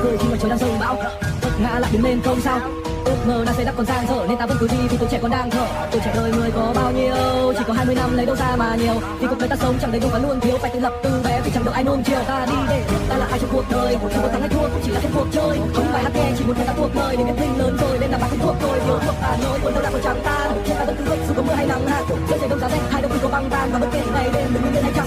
cười khi mà trời đang sông bão, vấp ngã lại đứng lên không sao. Ước mơ đã xây đắp còn dang dở nên ta vẫn cứ đi vì tuổi trẻ còn đang thở. Tuổi trẻ đời người có bao nhiêu, chỉ có 20 năm lấy đâu ra mà nhiều. Vì cuộc đời ta sống chẳng đầy đủ và luôn thiếu, phải tự lập từ bé vì chẳng được ai nuông chiều. Ta đi để ta là ai trong cuộc đời, không có thắng hay thua cũng chỉ là trong cuộc chơi. Không phải hát nghe chỉ muốn người ta thuộc lời để biết mình lớn rồi nên là bạn không thuộc tôi. Thiếu thuộc Hà Nội buồn đâu đã còn chẳng ta, trên ta vẫn cứ dậy dù có mưa hay nắng hạn. Giữa trời đông giá rét hai đâu cũng có băng tan và bất kể ngày đêm đừng nghĩ đến hay chẳng.